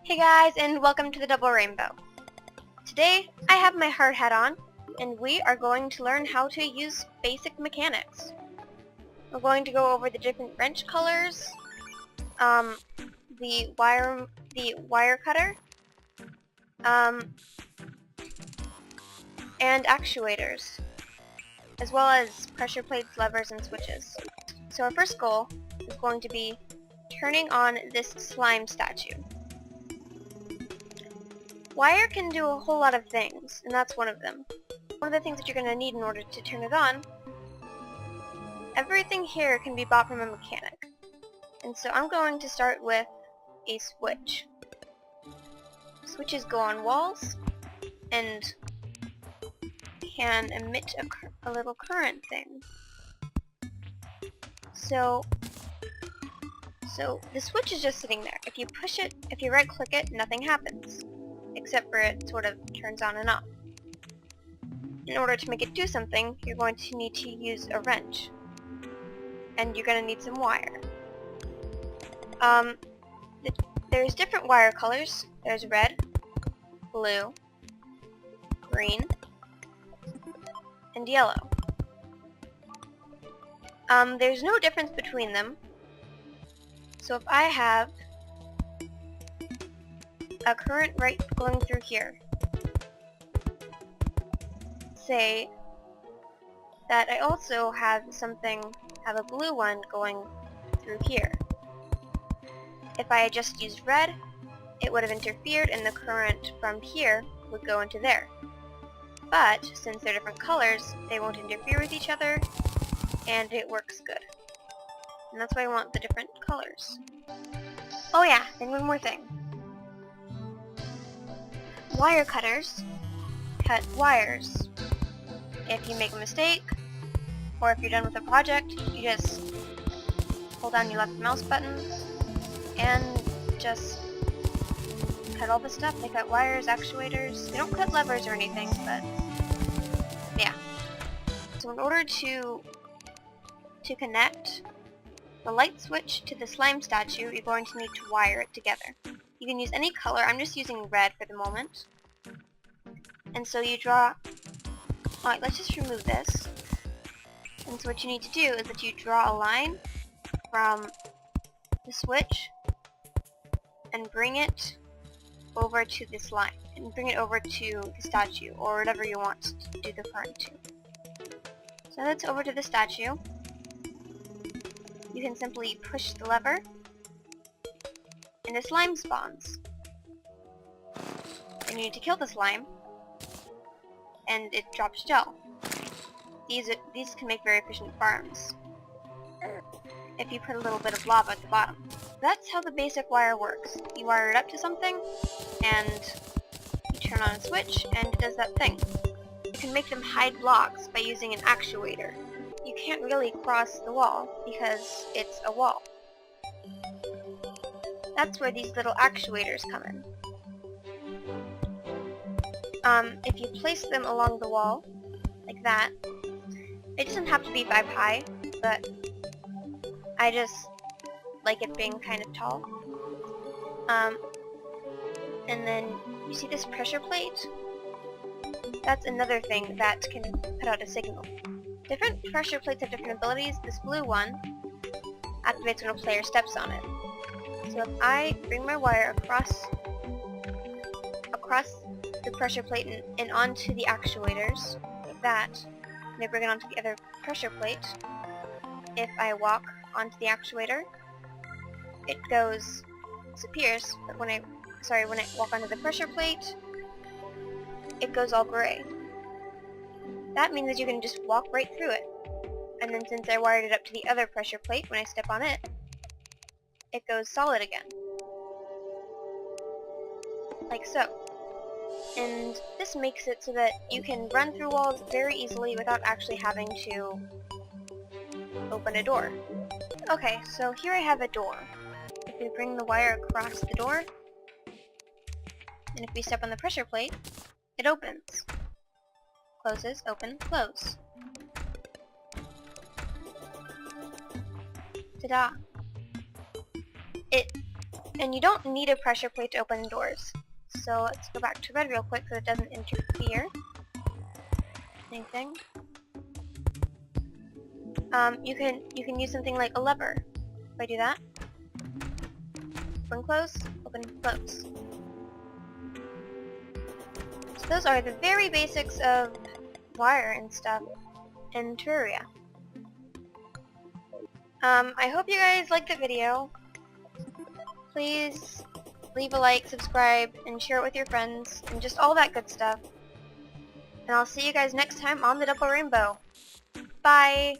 Hey guys, and welcome to the Double Rainbow. Today, I have my hard hat on, and we are going to learn how to use basic mechanics. We're going to go over the different wrench colors, the wire cutter, and actuators, as well as pressure plates, levers, and switches. So our first goal is going to be turning on this slime statue. Wire can do a whole lot of things, and that's one of them. One of the things that you're going to need in order to turn it on, everything here can be bought from a mechanic. And so I'm going to start with a switch. Switches go on walls and can emit a little current thing. So the switch is just sitting there. If you push it, if you right click it, nothing happens, except for it sort of turns on and off. In order to make it do something, you're going to need to use a wrench. And you're going to need some wire. There's different wire colors. There's red, blue, green, and yellow. There's no difference between them. So if I have a current right going through here, say that I also have a blue one going through here. If I had just used red, it would have interfered and the current from here would go into there. But since they're different colors, they won't interfere with each other and it works good. And that's why I want the different colors. Oh yeah, and one more thing. Wire cutters cut wires. If you make a mistake, or if you're done with a project, you just hold down your left mouse button and just cut all the stuff. They cut wires, actuators. They don't cut levers or anything, but yeah. So in order to connect the light switch to the slime statue, you're going to need to wire it together. You can use any color. I'm just using red for the moment. And so you draw... Alright, let's just remove this. And so what you need to do is that you draw a line from the switch and bring it over to this line. And bring it over to the statue, or whatever you want to do the current to. So that's over to the statue. You can simply push the lever, and the slime spawns. And you need to kill the slime, and it drops gel. These can make very efficient farms, if you put a little bit of lava at the bottom. That's how the basic wire works. You wire it up to something, and you turn on a switch, and it does that thing. You can make them hide blocks by using an actuator. You can't really cross the wall, because it's a wall. That's where these little actuators come in. If you place them along the wall, like that, it doesn't have to be 5 high, but I just like it being kind of tall. And then you see this pressure plate? That's another thing that can put out a signal. Different pressure plates have different abilities. This blue one activates when a player steps on it. So if I bring my wire across the pressure plate and onto the actuators, like that, and I bring it onto the other pressure plate, if I walk onto the actuator, it disappears, but when I walk onto the pressure plate, it goes all gray. That means that you can just walk right through it. And then since I wired it up to the other pressure plate, when I step on it, it goes solid again. Like so. And this makes it so that you can run through walls very easily without actually having to open a door. Okay, so here I have a door. If we bring the wire across the door, and if we step on the pressure plate, it opens. Closes, open, close. Ta-da! And you don't need a pressure plate to open doors. So let's go back to red real quick so it doesn't interfere. Anything. You can use something like a lever. If I do that. Open, close, open, close. So those are the very basics of wire and stuff in Terraria. I hope you guys liked the video. Please leave a like, subscribe, and share it with your friends, and just all that good stuff. And I'll see you guys next time on the Double Rainbow. Bye!